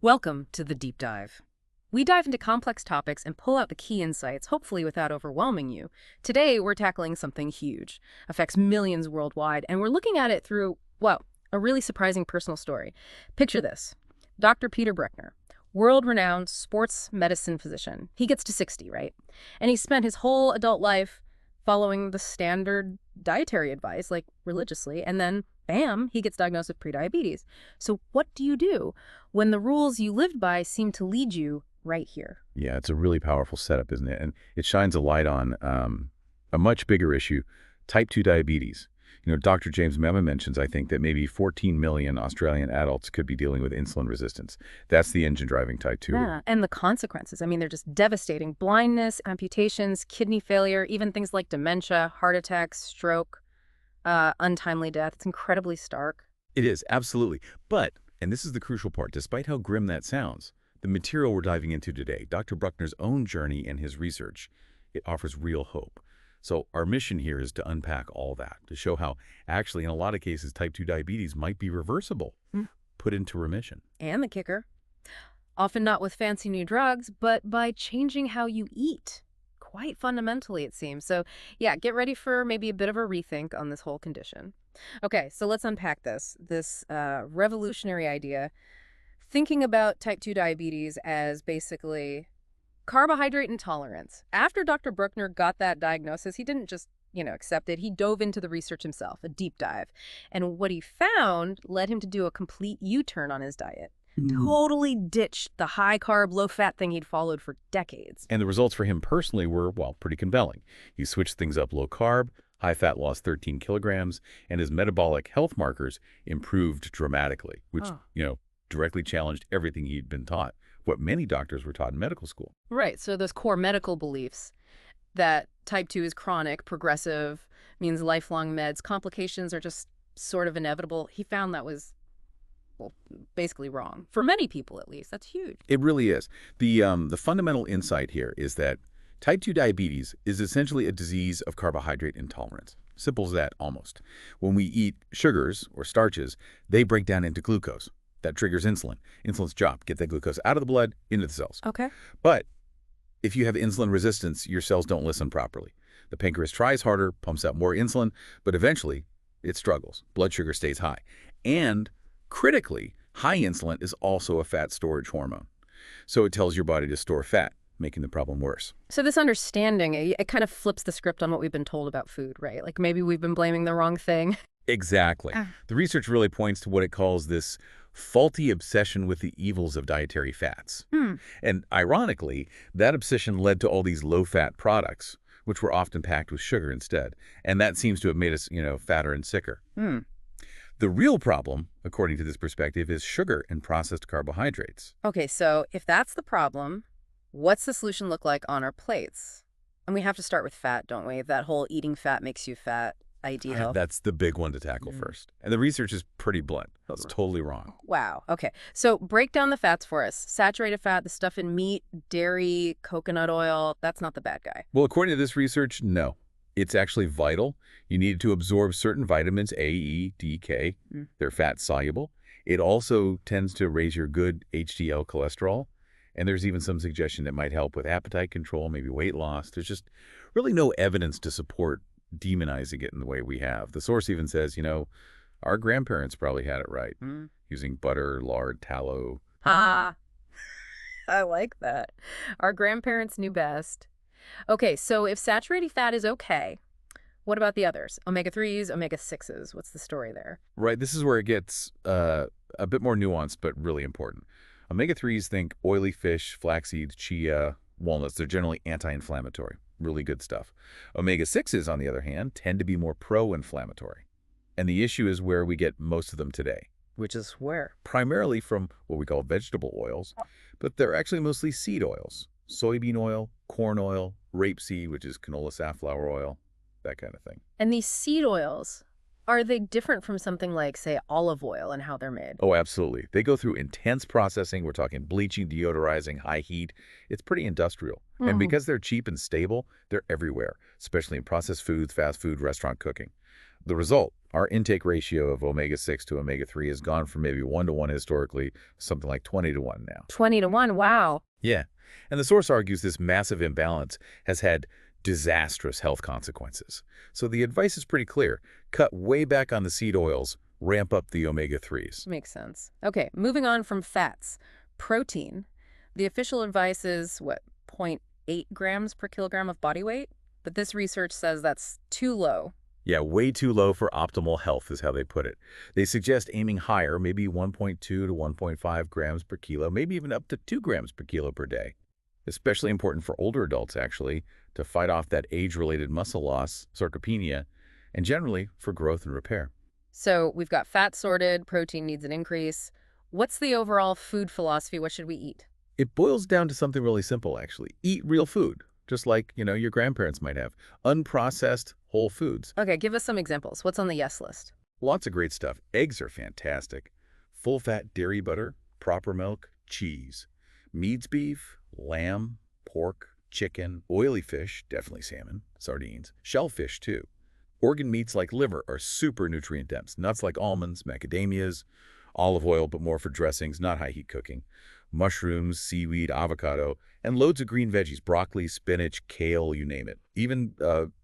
Welcome to the Deep Dive. We dive into complex topics and pull out the key insights, hopefully without overwhelming you. Today, we're tackling something huge, affects millions worldwide, and we're looking at it through, well, a really surprising personal story. Picture this. Dr. Peter Breckner, world-renowned sports medicine physician. He gets to 60, right? And he spent his whole adult life following the standard dietary advice, like religiously, and then, bam, he gets diagnosed with prediabetes. So what do you do when the rules you lived by seem to lead you right here? Yeah, it's a really powerful setup, isn't it? And it shines a light on a much bigger issue, type 2 diabetes. Dr. James Mema mentions, I think, that maybe 14 million Australian adults could be dealing with insulin resistance. That's the engine driving type 2. Yeah, and the consequences. I mean, they're just devastating. Blindness, amputations, kidney failure, even things like dementia, heart attacks, stroke, untimely death. It's incredibly stark. It is, absolutely. But, and this is the crucial part, despite how grim that sounds, the material we're diving into today, Dr. Bruckner's own journey and his research, it offers real hope. So our mission here is to unpack all that, to show how actually in a lot of cases type 2 diabetes might be reversible, put into remission. And the kicker, often not with fancy new drugs, but by changing how you eat. Quite fundamentally, it seems. So yeah, get ready for maybe a bit of a rethink on this whole condition. Okay, so let's unpack this revolutionary idea, thinking about type 2 diabetes as basically carbohydrate intolerance. After Dr. Bruckner got that diagnosis, he didn't just, accept it. He dove into the research himself, a deep dive. And what he found led him to do a complete U-turn on his diet. Totally ditched the high-carb, low-fat thing he'd followed for decades. And the results for him personally were, well, pretty compelling. He switched things up low carb, high fat lost 13 kilograms, and his metabolic health markers improved dramatically, which, directly challenged everything he'd been taught, what many doctors were taught in medical school. Right, so those core medical beliefs that type 2 is chronic, progressive, means lifelong meds, complications are just sort of inevitable. He found that was, well, basically wrong. For many people, at least. That's huge. It really is. The fundamental insight here is that type 2 diabetes is essentially a disease of carbohydrate intolerance. Simple as that, almost. When we eat sugars or starches, they break down into glucose. That triggers insulin. Insulin's job, get that glucose out of the blood, into the cells. Okay. But if you have insulin resistance, your cells don't listen properly. The pancreas tries harder, pumps out more insulin, but eventually it struggles. Blood sugar stays high. And critically, high insulin is also a fat storage hormone. So it tells your body to store fat, making the problem worse. So this understanding, it kind of flips the script on what we've been told about food, right? Like maybe we've been blaming the wrong thing. Exactly. The research really points to what it calls this faulty obsession with the evils of dietary fats. And ironically, that obsession led to all these low-fat products, which were often packed with sugar instead. And that seems to have made us, fatter and sicker. The real problem, according to this perspective, is sugar and processed carbohydrates. Okay, so if that's the problem, what's the solution look like on our plates? And we have to start with fat, don't we? That whole eating fat makes you fat ideal. That's the big one to tackle first. And the research is pretty blunt. That's totally wrong. Wow. Okay. So break down the fats for us. Saturated fat, the stuff in meat, dairy, coconut oil, that's not the bad guy. Well, according to this research, no. It's actually vital. You need to absorb certain vitamins, A, E, D, K. They're fat soluble. It also tends to raise your good HDL cholesterol. And there's even some suggestion that might help with appetite control, maybe weight loss. There's just really no evidence to support demonizing it in the way we have. The source even says, our grandparents probably had it right, using butter, lard, tallow. I like that. Our grandparents knew best. Okay, so if saturated fat is okay, what about the others? Omega-3s, omega-6s, what's the story there? Right, this is where it gets a bit more nuanced, but really important. Omega-3s, think oily fish, flaxseed, chia, walnuts. They're generally anti-inflammatory. Really good stuff. Omega-6s, on the other hand, tend to be more pro-inflammatory. And the issue is where we get most of them today. Which is where? Primarily from what we call vegetable oils, but they're actually mostly seed oils. Soybean oil, corn oil, rapeseed, which is canola safflower oil, that kind of thing. And these seed oils, are they different from something like, say, olive oil and how they're made? Oh, absolutely. They go through intense processing. We're talking bleaching, deodorizing, high heat. It's pretty industrial. And because they're cheap and stable, they're everywhere, especially in processed foods, fast food, restaurant cooking. The result, Our intake ratio of omega-6 to omega-3 has gone from maybe 1 to 1 historically, something like 20 to 1 now. 20 to 1, wow. Yeah, and the source argues this massive imbalance has had disastrous health consequences. So the advice is pretty clear. Cut way back on the seed oils, ramp up the omega-3s. Makes sense. Okay, moving on from fats. Protein. The official advice is, what, 0.8 grams per kilogram of body weight? But this research says that's too low. Yeah, way too low for optimal health is how they put it. They suggest aiming higher, maybe 1.2 to 1.5 grams per kilo, maybe even up to 2 grams per kilo per day. Especially important for older adults, actually, to fight off that age-related muscle loss, sarcopenia, and generally for growth and repair. So we've got fat sorted, protein needs an increase. What's the overall food philosophy? What should we eat? It boils down to something really simple, actually. Eat real food, just like, your grandparents might have. Unprocessed whole foods. Okay, give us some examples. What's on the yes list? Lots of great stuff. Eggs are fantastic. Full-fat dairy butter, proper milk, cheese. Meats beef, lamb, pork, chicken, oily fish, definitely salmon, sardines, shellfish too. Organ meats like liver are super nutrient dense. Nuts like almonds, macadamias, olive oil, but more for dressings, not high heat cooking. Mushrooms, seaweed, avocado, and loads of green veggies, broccoli, spinach, kale, you name it. Even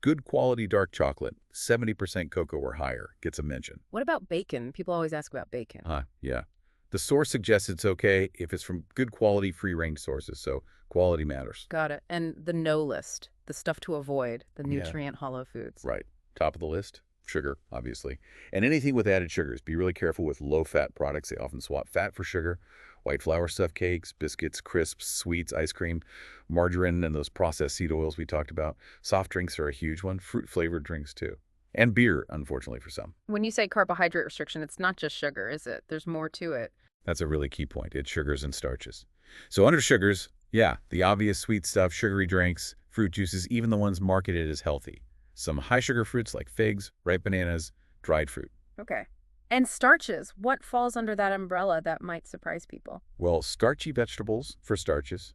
good quality dark chocolate, 70% cocoa or higher, gets a mention. What about bacon? People always ask about bacon. Yeah. The source suggests it's okay if it's from good quality free-range sources, so quality matters. Got it. And the no list, the stuff to avoid, the Yeah. nutrient hollow foods. Right. Top of the list, sugar, obviously. And anything with added sugars. Be really careful with low-fat products. They often swap fat for sugar. White flour stuffed cakes, biscuits, crisps, sweets, ice cream, margarine, and those processed seed oils we talked about. Soft drinks are a huge one. Fruit-flavored drinks, too. And beer, unfortunately, for some. When you say carbohydrate restriction, it's not just sugar, is it? There's more to it. That's a really key point. It's sugars and starches. So under sugars, yeah, the obvious sweet stuff, sugary drinks, fruit juices, even the ones marketed as healthy. Some high-sugar fruits like figs, ripe bananas, dried fruit. Okay. And starches, what falls under that umbrella that might surprise people? Well, starchy vegetables for starches,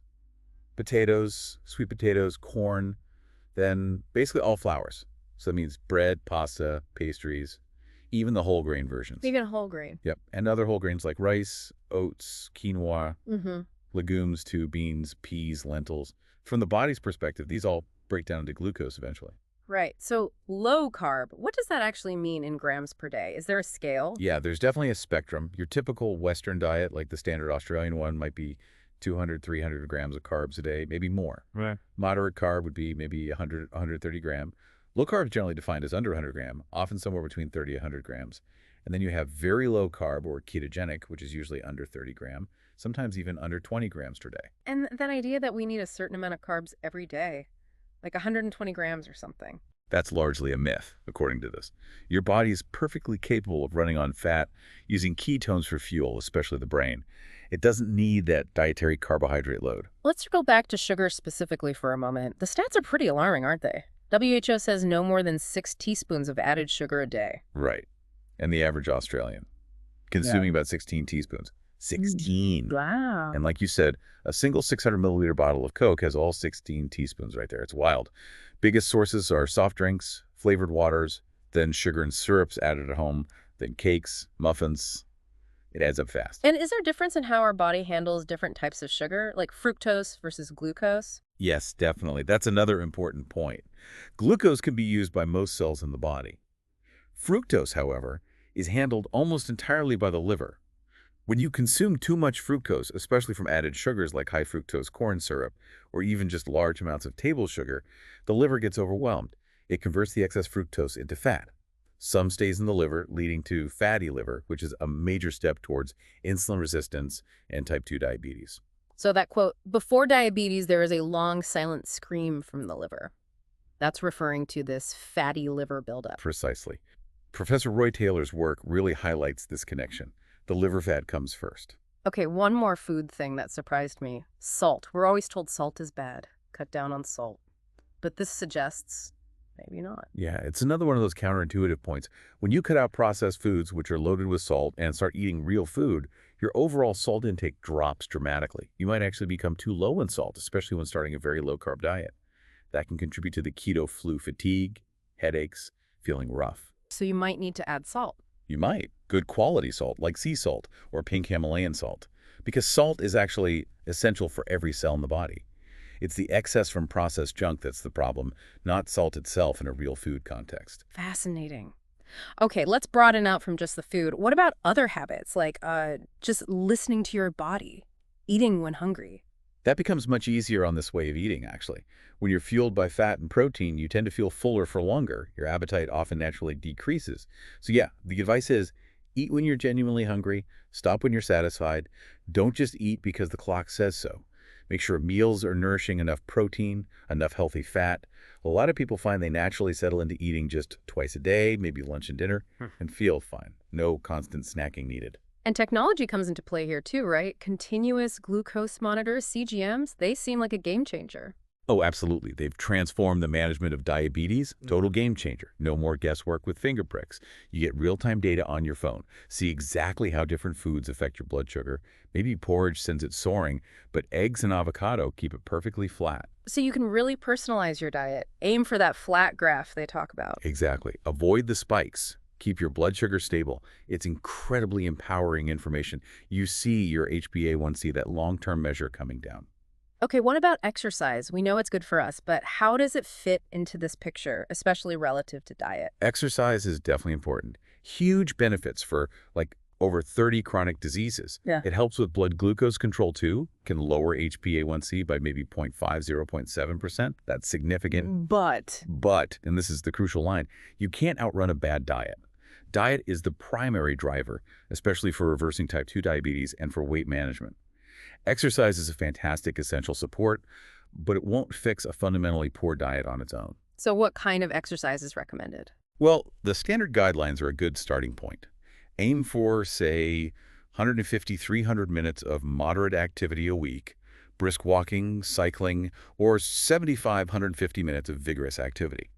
potatoes, sweet potatoes, corn, then basically all flours. So that means bread, pasta, pastries, even the whole grain versions. Even whole grain. Yep, and other whole grains like rice, oats, quinoa, Mm-hmm. legumes too, beans, peas, lentils. From the body's perspective, these all break down into glucose eventually. Right. So low carb, what does that actually mean in grams per day? Is there a scale? Yeah, there's definitely a spectrum. Your typical Western diet, like the standard Australian one, might be 200, 300 grams of carbs a day, maybe more. Right. Moderate carb would be maybe 100, 130 gram. Low carb is generally defined as under 100 gram, often somewhere between 30 and 100 grams. And then you have very low carb or ketogenic, which is usually under 30 gram, sometimes even under 20 grams per day. And that idea that we need a certain amount of carbs every day, like 120 grams or something. That's largely a myth, according to this. Your body is perfectly capable of running on fat, using ketones for fuel, especially the brain. It doesn't need that dietary carbohydrate load. Let's go back to sugar specifically for a moment. The stats are pretty alarming, aren't they? WHO says no more than 6 teaspoons of added sugar a day. Right. And the average Australian, consuming about 16 teaspoons. 16. Wow. And like you said, a single 600 milliliter bottle of Coke has all 16 teaspoons right there. It's wild. Biggest sources are soft drinks, flavored waters, then sugar and syrups added at home, then cakes, muffins. It adds up fast. And is there a difference in how our body handles different types of sugar, like fructose versus glucose? Yes, definitely. That's another important point. Glucose can be used by most cells in the body. Fructose, however, is handled almost entirely by the liver. When you consume too much fructose, especially from added sugars like high fructose corn syrup, or even just large amounts of table sugar, the liver gets overwhelmed. It converts the excess fructose into fat. Some stays in the liver, leading to fatty liver, which is a major step towards insulin resistance and type 2 diabetes. So that quote, before diabetes, there is a long silent scream from the liver. That's referring to this fatty liver buildup. Precisely. Professor Roy Taylor's work really highlights this connection. The liver fat comes first. Okay, one more food thing that surprised me. Salt. We're always told salt is bad. Cut down on salt. But this suggests maybe not. Yeah, it's another one of those counterintuitive points. When you cut out processed foods, which are loaded with salt, and start eating real food, your overall salt intake drops dramatically. You might actually become too low in salt, especially when starting a very low-carb diet. That can contribute to the keto flu fatigue, headaches, feeling rough. So you might need to add salt. You might. Good quality salt, like sea salt or pink Himalayan salt, because salt is actually essential for every cell in the body. It's the excess from processed junk that's the problem, not salt itself in a real food context. Fascinating. Okay, let's broaden out from just the food. What about other habits, like just listening to your body, eating when hungry? That becomes much easier on this way of eating, actually. When you're fueled by fat and protein, you tend to feel fuller for longer. Your appetite often naturally decreases. So yeah, the advice is eat when you're genuinely hungry, stop when you're satisfied. Don't just eat because the clock says so. Make sure meals are nourishing enough protein, enough healthy fat. A lot of people find they naturally settle into eating just twice a day, maybe lunch and dinner, and feel fine. No constant snacking needed. And technology comes into play here too, right? Continuous glucose monitors, CGMs, they seem like a game changer. Oh, absolutely. They've transformed the management of diabetes. Total game changer. No more guesswork with finger pricks. You get real-time data on your phone. See exactly how different foods affect your blood sugar. Maybe porridge sends it soaring, but eggs and avocado keep it perfectly flat. So you can really personalize your diet. Aim for that flat graph they talk about. Exactly. Avoid the spikes. Keep your blood sugar stable. It's incredibly empowering information. You see your HbA1c, that long-term measure, coming down. Okay, what about exercise? We know it's good for us, but how does it fit into this picture, especially relative to diet? Exercise is definitely important. Huge benefits for like over 30 chronic diseases. Yeah. It helps with blood glucose control too, can lower HbA1c by maybe 0.5, 0.7%. That's significant. But, and this is the crucial line, you can't outrun a bad diet. Diet is the primary driver, especially for reversing type 2 diabetes and for weight management. Exercise is a fantastic essential support, but it won't fix a fundamentally poor diet on its own. So what kind of exercise is recommended? Well, the standard guidelines are a good starting point. Aim for, say, 150, 300 minutes of moderate activity a week, brisk walking, cycling, or 75, 150 minutes of vigorous activity.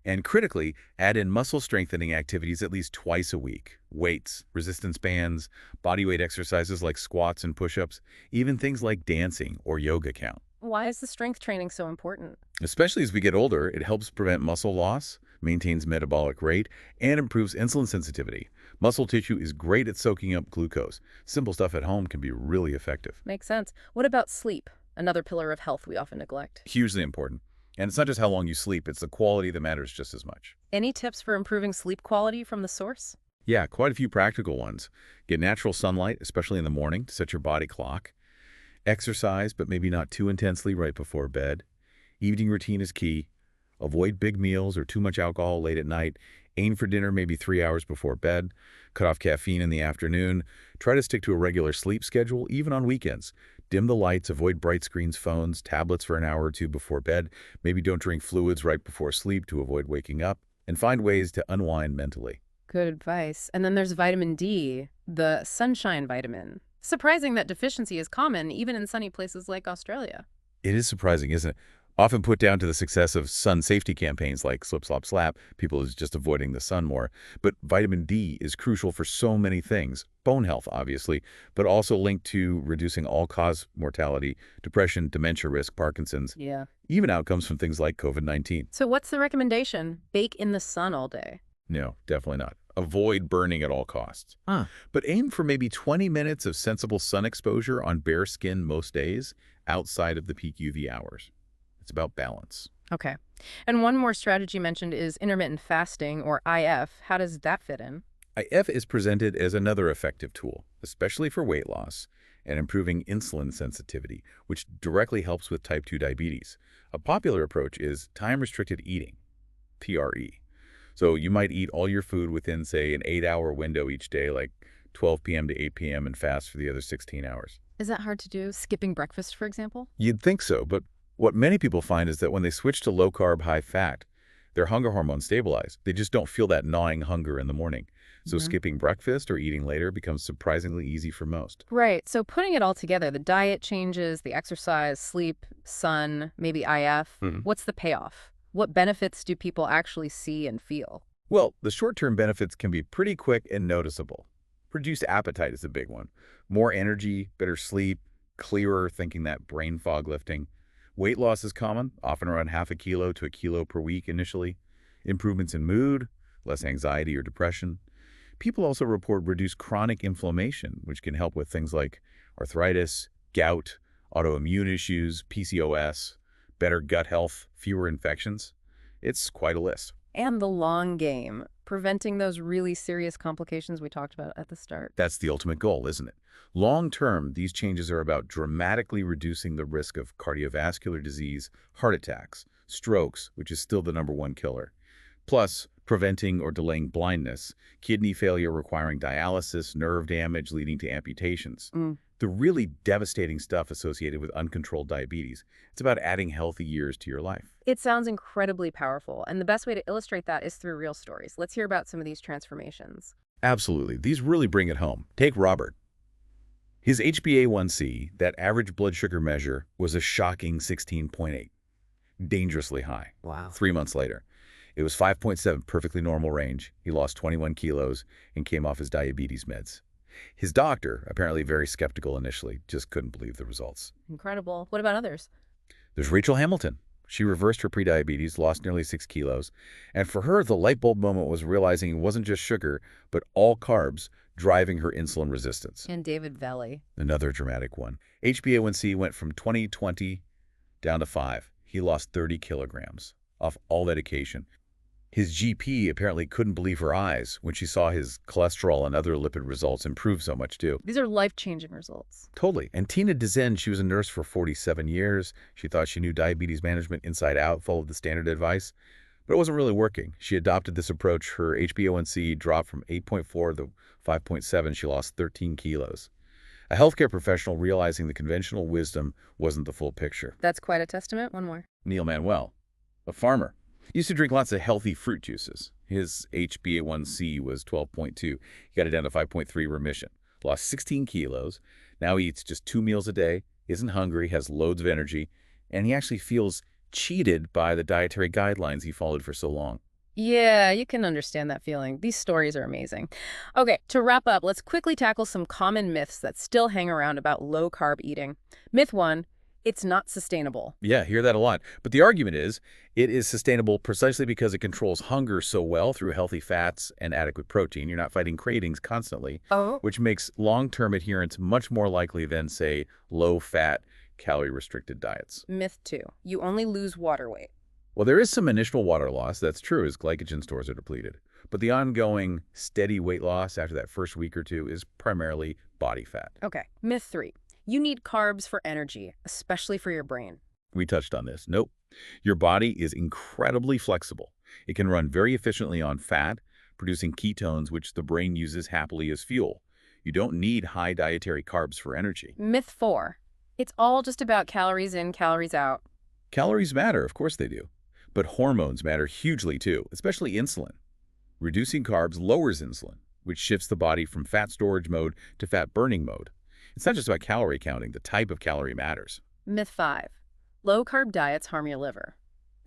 And critically, add in muscle strengthening activities at least twice a week. Weights, resistance bands, bodyweight exercises like squats and push-ups, even things like dancing or yoga count. Why is the strength training so important? Especially as we get older, it helps prevent muscle loss, maintains metabolic rate, and improves insulin sensitivity. Muscle tissue is great at soaking up glucose. Simple stuff at home can be really effective. Makes sense. What about sleep? Another pillar of health we often neglect. Hugely important. And it's not just how long you sleep, it's the quality that matters just as much. Any tips for improving sleep quality from the source? Yeah, quite a few practical ones. Get natural sunlight, especially in the morning, to set your body clock. Exercise, but maybe not too intensely right before bed. Evening routine is key. Avoid big meals or too much alcohol late at night. Aim for dinner maybe 3 hours before bed. Cut off caffeine in the afternoon. Try to stick to a regular sleep schedule, even on weekends. Dim the lights, avoid bright screens, phones, tablets for an hour or two before bed. Maybe don't drink fluids right before sleep to avoid waking up. And find ways to unwind mentally. Good advice. And then there's vitamin D, the sunshine vitamin. Surprising that deficiency is common even in sunny places like Australia. It is surprising, isn't it? Often put down to the success of sun safety campaigns like Slip, Slop, Slap. People is just avoiding the sun more. But vitamin D is crucial for so many things. Bone health, obviously, but also linked to reducing all-cause mortality, depression, dementia risk, Parkinson's, Yeah. even outcomes from things like COVID-19. So what's the recommendation? Bake in the sun all day. No, definitely not. Avoid burning at all costs. But aim for maybe 20 minutes of sensible sun exposure on bare skin most days outside of the peak UV hours. It's about balance. Okay. And one more strategy mentioned is intermittent fasting, or IF. How does that fit in? IF is presented as another effective tool, especially for weight loss and improving insulin sensitivity, which directly helps with type 2 diabetes. A popular approach is time-restricted eating, TRE. So you might eat all your food within, say, an 8-hour window each day, like 12 p.m. to 8 p.m., and fast for the other 16 hours. Is that hard to do? Skipping breakfast, for example? You'd think so, but what many people find is that when they switch to low-carb, high-fat, their hunger hormones stabilize. They just don't feel that gnawing hunger in the morning. So skipping breakfast or eating later becomes surprisingly easy for most. Right. So putting it all together, the diet changes, the exercise, sleep, sun, maybe IF. What's the payoff? What benefits do people actually see and feel? Well, the short-term benefits can be pretty quick and noticeable. Reduced appetite is a big one. More energy, better sleep, clearer thinking, that brain fog lifting. Weight loss is common, often around half a kilo to a kilo per week initially. Improvements in mood, less anxiety or depression. People also report reduced chronic inflammation, which can help with things like arthritis, gout, autoimmune issues, PCOS, better gut health, fewer infections. It's quite a list. And the long game, preventing those really serious complications we talked about at the start. That's the ultimate goal, isn't it? Long term, these changes are about dramatically reducing the risk of cardiovascular disease, heart attacks, strokes, which is still the #1 killer, plus preventing or delaying blindness, kidney failure requiring dialysis, nerve damage leading to amputations. Mm. The really devastating stuff associated with uncontrolled diabetes. It's about adding healthy years to your life. It sounds incredibly powerful, and the best way to illustrate that is through real stories. Let's hear about some of these transformations. Absolutely. These really bring it home. Take Robert. His HbA1c, that average blood sugar measure, was a shocking 16.8, dangerously high. Wow. 3 months later, it was 5.7, perfectly normal range. He lost 21 kilos and came off his diabetes meds. His doctor, apparently very skeptical initially, just couldn't believe the results. Incredible. What about others? There's Rachel Hamilton. She reversed her prediabetes, lost nearly 6 kilos, and for her, the light bulb moment was realizing it wasn't just sugar, but all carbs driving her insulin resistance. And David Velli. Another dramatic one. HbA1c went from 20 down to 5. He lost 30 kilograms off all medication. His GP apparently couldn't believe her eyes when she saw his cholesterol and other lipid results improve so much too. These are life-changing results. Totally. And Tina Dezen, she was a nurse for 47 years. She thought she knew diabetes management inside out, followed the standard advice, but it wasn't really working. She adopted this approach. Her HbA1c dropped from 8.4 to 5.7. She lost 13 kilos. A healthcare professional realizing the conventional wisdom wasn't the full picture. That's quite a testament. One more. Neil Manuel, a farmer, used to drink lots of healthy fruit juices. His HbA1c was 12.2. He got it down to 5.3 remission. Lost 16 kilos. Now he eats just 2 meals a day, isn't hungry, has loads of energy, and he actually feels cheated by the dietary guidelines he followed for so long. Yeah, you can understand that feeling. These stories are amazing. Okay, to wrap up, let's quickly tackle some common myths that still hang around about low-carb eating. Myth 1, it's not sustainable. Yeah, hear that a lot. But the argument is, it is sustainable precisely because it controls hunger so well through healthy fats and adequate protein. You're not fighting cravings constantly, Oh. which makes long-term adherence much more likely than, say, low-fat, calorie-restricted diets. Myth 2, you only lose water weight. Well, there is some initial water loss, that's true, as glycogen stores are depleted. But the ongoing steady weight loss after that first week or two is primarily body fat. Okay, myth 3, you need carbs for energy, especially for your brain. We touched on this. Nope. Your body is incredibly flexible. It can run very efficiently on fat, producing ketones, which the brain uses happily as fuel. You don't need high dietary carbs for energy. Myth 4, it's all just about calories in, calories out. Calories matter, of course they do. But hormones matter hugely too, especially insulin. Reducing carbs lowers insulin, which shifts the body from fat storage mode to fat burning mode. It's not just about calorie counting. The type of calorie matters. Myth 5, low-carb diets harm your liver.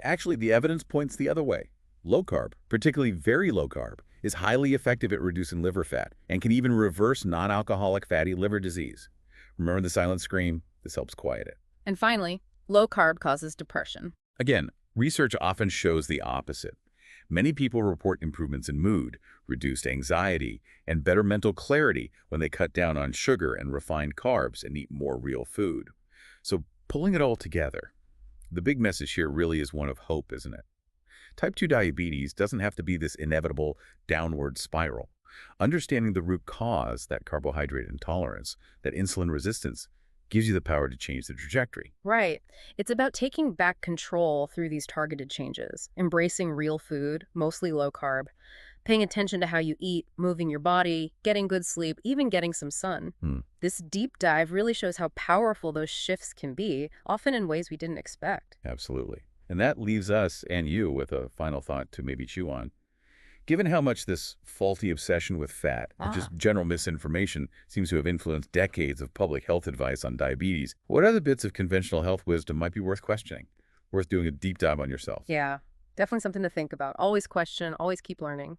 Actually, the evidence points the other way. Low carb, particularly very low carb, is highly effective at reducing liver fat and can even reverse non-alcoholic fatty liver disease. Remember the silent scream? This helps quiet it. And finally, low-carb causes depression. Again, research often shows the opposite. Many people report improvements in mood, reduced anxiety, and better mental clarity when they cut down on sugar and refined carbs and eat more real food. So pulling it all together, the big message here really is one of hope, isn't it? Type 2 diabetes doesn't have to be this inevitable downward spiral. Understanding the root cause, that carbohydrate intolerance, that insulin resistance, gives you the power to change the trajectory. Right. It's about taking back control through these targeted changes, embracing real food, mostly low carb, paying attention to how you eat, moving your body, getting good sleep, even getting some sun. This deep dive really shows how powerful those shifts can be, often in ways we didn't expect. Absolutely. And that leaves us and you with a final thought to maybe chew on. Given how much this faulty obsession with fat, or just general misinformation, seems to have influenced decades of public health advice on diabetes, what other bits of conventional health wisdom might be worth questioning, worth doing a deep dive on yourself? Yeah, definitely something to think about. Always question, always keep learning.